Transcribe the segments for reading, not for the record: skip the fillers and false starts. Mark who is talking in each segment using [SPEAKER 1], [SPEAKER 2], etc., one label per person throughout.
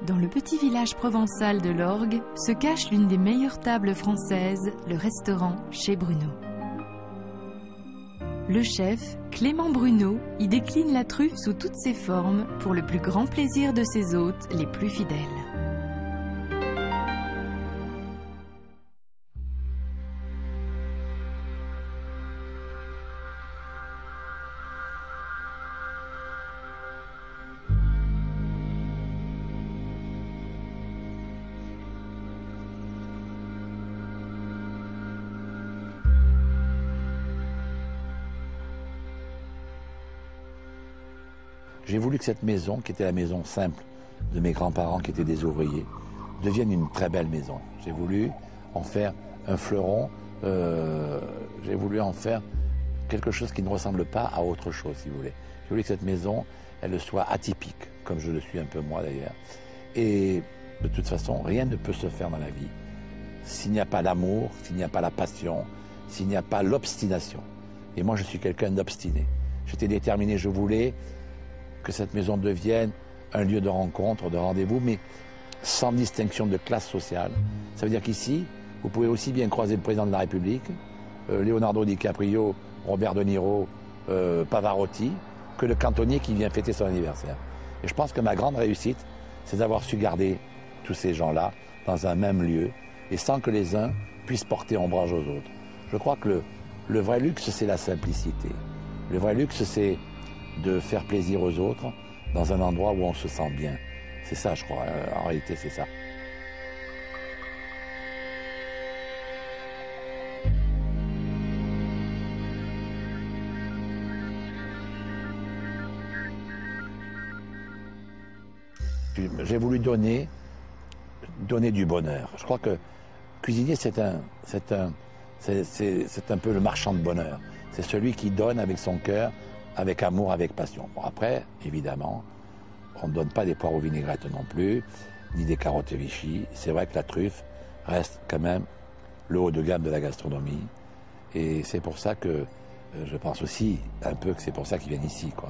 [SPEAKER 1] Dans le petit village provençal de l'Orgue se cache l'une des meilleures tables françaises, le restaurant Chez Bruno. Le chef, Clément Bruno, y décline la truffe sous toutes ses formes pour le plus grand plaisir de ses hôtes les plus fidèles.
[SPEAKER 2] J'ai voulu que cette maison, qui était la maison simple de mes grands-parents qui étaient des ouvriers, devienne une très belle maison. J'ai voulu en faire un fleuron, j'ai voulu en faire quelque chose qui ne ressemble pas à autre chose, si vous voulez. J'ai voulu que cette maison, elle soit atypique, comme je le suis un peu moi d'ailleurs. Et de toute façon, rien ne peut se faire dans la vie s'il n'y a pas l'amour, s'il n'y a pas la passion, s'il n'y a pas l'obstination. Et moi, je suis quelqu'un d'obstiné. J'étais déterminé, je voulais que cette maison devienne un lieu de rencontre, de rendez-vous, mais sans distinction de classe sociale. Ça veut dire qu'ici, vous pouvez aussi bien croiser le président de la République, Leonardo DiCaprio, Robert De Niro, Pavarotti, que le cantonnier qui vient fêter son anniversaire. Et je pense que ma grande réussite, c'est d'avoir su garder tous ces gens-là dans un même lieu, et sans que les uns puissent porter ombrage aux autres. Je crois que le vrai luxe, c'est la simplicité. Le vrai luxe, c'est de faire plaisir aux autres dans un endroit où on se sent bien. C'est ça, je crois. En réalité, c'est ça. J'ai voulu donner du bonheur. Je crois que cuisinier, c'est un peu le marchand de bonheur. C'est celui qui donne avec son cœur, avec amour, avec passion. Bon, après, évidemment, on ne donne pas des poires aux vinaigrettes non plus, ni des carottes Vichy. C'est vrai que la truffe reste quand même le haut de gamme de la gastronomie. Et c'est pour ça que je pense aussi un peu que c'est pour ça qu'ils viennent ici, quoi.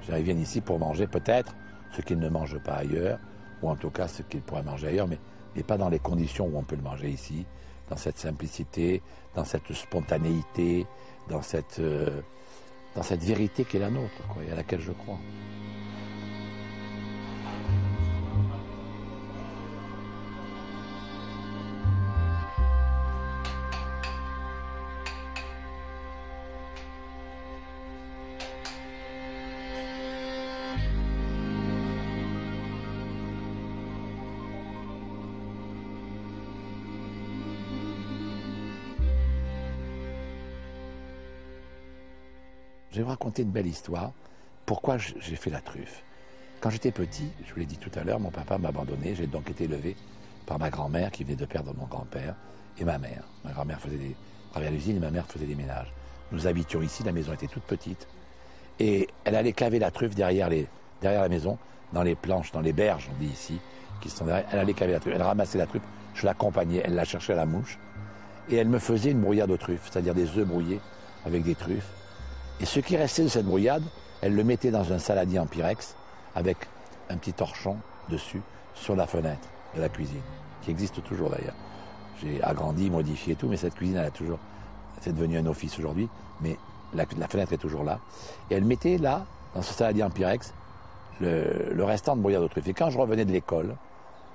[SPEAKER 2] Ils viennent ici pour manger peut-être ce qu'ils ne mangent pas ailleurs, ou en tout cas ce qu'ils pourraient manger ailleurs, mais pas dans les conditions où on peut le manger ici, dans cette simplicité, dans cette spontanéité, dans cette vérité qui est la nôtre, quoi, et à laquelle je crois. Je vais vous raconter une belle histoire. Pourquoi j'ai fait la truffe? Quand j'étais petit, je vous l'ai dit tout à l'heure, mon papa m'a abandonné. J'ai donc été élevé par ma grand-mère qui venait de perdre mon grand-père et ma mère. Ma grand-mère travaillait à l'usine et ma mère faisait des ménages. Nous habitions ici, la maison était toute petite. Et elle allait caver la truffe derrière la maison, dans les planches, dans les berges, on dit ici, qui sont derrière. Elle allait caver la truffe, elle ramassait la truffe, je l'accompagnais, elle la cherchait à la mouche. Et elle me faisait une brouillade aux truffes, c'est-à-dire des œufs brouillés avec des truffes. Et ce qui restait de cette brouillade, elle le mettait dans un saladier en pyrex avec un petit torchon dessus sur la fenêtre de la cuisine, qui existe toujours d'ailleurs. J'ai agrandi, modifié tout, mais cette cuisine, c'est devenu un office aujourd'hui, mais la fenêtre est toujours là. Et elle mettait là, dans ce saladier en pyrex, le restant de brouillade aux truffes. Et quand je revenais de l'école,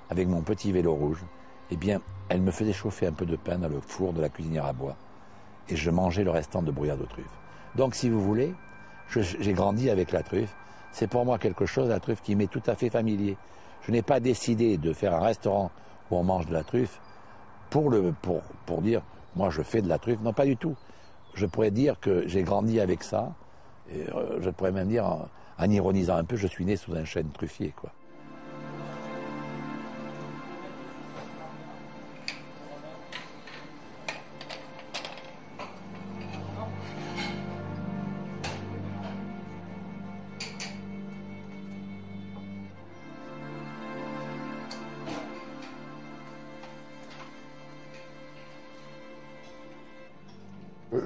[SPEAKER 2] avec mon petit vélo rouge, eh bien, elle me faisait chauffer un peu de pain dans le four de la cuisinière à bois. Et je mangeais le restant de brouillade aux truffes. Donc, si vous voulez, j'ai grandi avec la truffe. C'est pour moi quelque chose, la truffe, qui m'est tout à fait familier. Je n'ai pas décidé de faire un restaurant où on mange de la truffe pour dire, moi, je fais de la truffe. Non, pas du tout. Je pourrais dire que j'ai grandi avec ça. Et, je pourrais même dire, en ironisant un peu, je suis né sous un chêne truffier, quoi.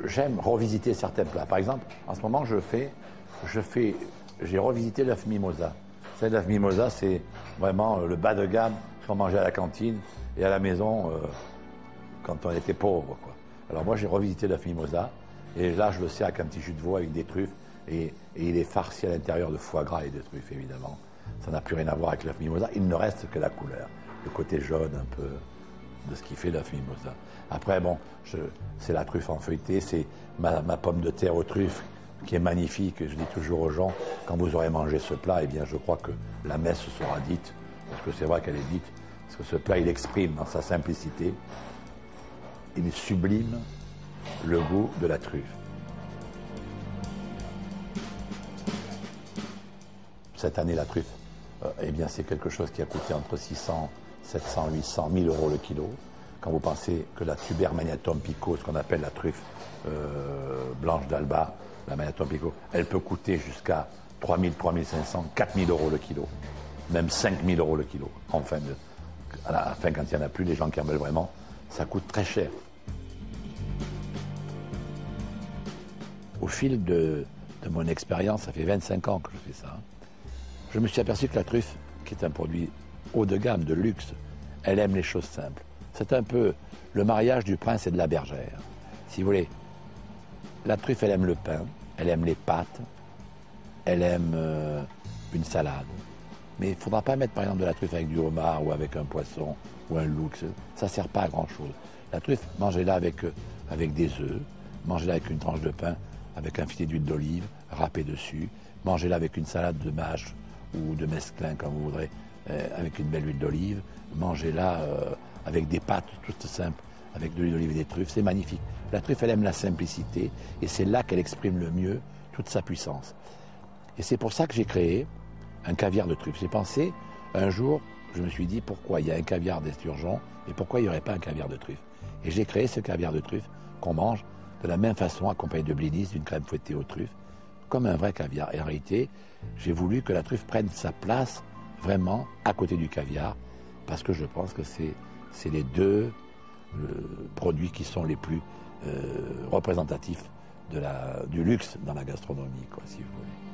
[SPEAKER 2] J'aime revisiter certains plats. Par exemple, en ce moment, j'ai revisité l'œuf mimosa. Celle d'œuf mimosa, c'est vraiment le bas de gamme qu'on mangeait à la cantine et à la maison quand on était pauvre, quoi. Alors moi, j'ai revisité l'œuf mimosa et là, je le sers avec un petit jus de veau avec des truffes et il est farci à l'intérieur de foie gras et de truffes, évidemment. Ça n'a plus rien à voir avec l'œuf mimosa. Il ne reste que la couleur, le côté jaune un peu de ce qui fait l'œuf mimosa. Après, bon, c'est la truffe en feuilleté, c'est ma pomme de terre aux truffes qui est magnifique. Je dis toujours aux gens, quand vous aurez mangé ce plat, eh bien, je crois que la messe sera dite, parce que c'est vrai qu'elle est dite, parce que ce plat, il exprime dans sa simplicité, il sublime le goût de la truffe. Cette année, la truffe, eh bien, c'est quelque chose qui a coûté entre 600, 700, 800, 1000 euros le kilo. Quand vous pensez que la Tuber Magnatum Pico, ce qu'on appelle la truffe blanche d'Alba, la Magnatum Pico, elle peut coûter jusqu'à 3000, 3500, 4000 euros le kilo, même 5000 euros le kilo. Enfin, à la fin, quand il n'y en a plus, les gens qui en veulent vraiment, ça coûte très cher. Au fil de mon expérience, ça fait 25 ans que je fais ça, je me suis aperçu que la truffe, qui est un produit haut de gamme, de luxe, elle aime les choses simples. C'est un peu le mariage du prince et de la bergère. Si vous voulez, la truffe, elle aime le pain, elle aime les pâtes, elle aime une salade. Mais il ne faudra pas mettre par exemple de la truffe avec du homard ou avec un poisson ou un loup. Ça ne sert pas à grand chose. La truffe, mangez-la avec des œufs, mangez-la avec une tranche de pain, avec un filet d'huile d'olive râpé dessus, mangez-la avec une salade de mâche ou de mesclun comme vous voudrez, avec une belle huile d'olive, mangez-la avec des pâtes toutes simples, avec de l'huile d'olive et des truffes, c'est magnifique. La truffe, elle aime la simplicité et c'est là qu'elle exprime le mieux toute sa puissance. Et c'est pour ça que j'ai créé un caviar de truffe. J'ai pensé, un jour, je me suis dit pourquoi il y a un caviar d'esturgeon et pourquoi il n'y aurait pas un caviar de truffe. Et j'ai créé ce caviar de truffe qu'on mange de la même façon, accompagné de blinis, d'une crème fouettée aux truffes, comme un vrai caviar. Et en réalité, j'ai voulu que la truffe prenne sa place vraiment à côté du caviar, parce que je pense que c'est les deux produits qui sont les plus représentatifs du luxe dans la gastronomie, quoi, si vous voulez.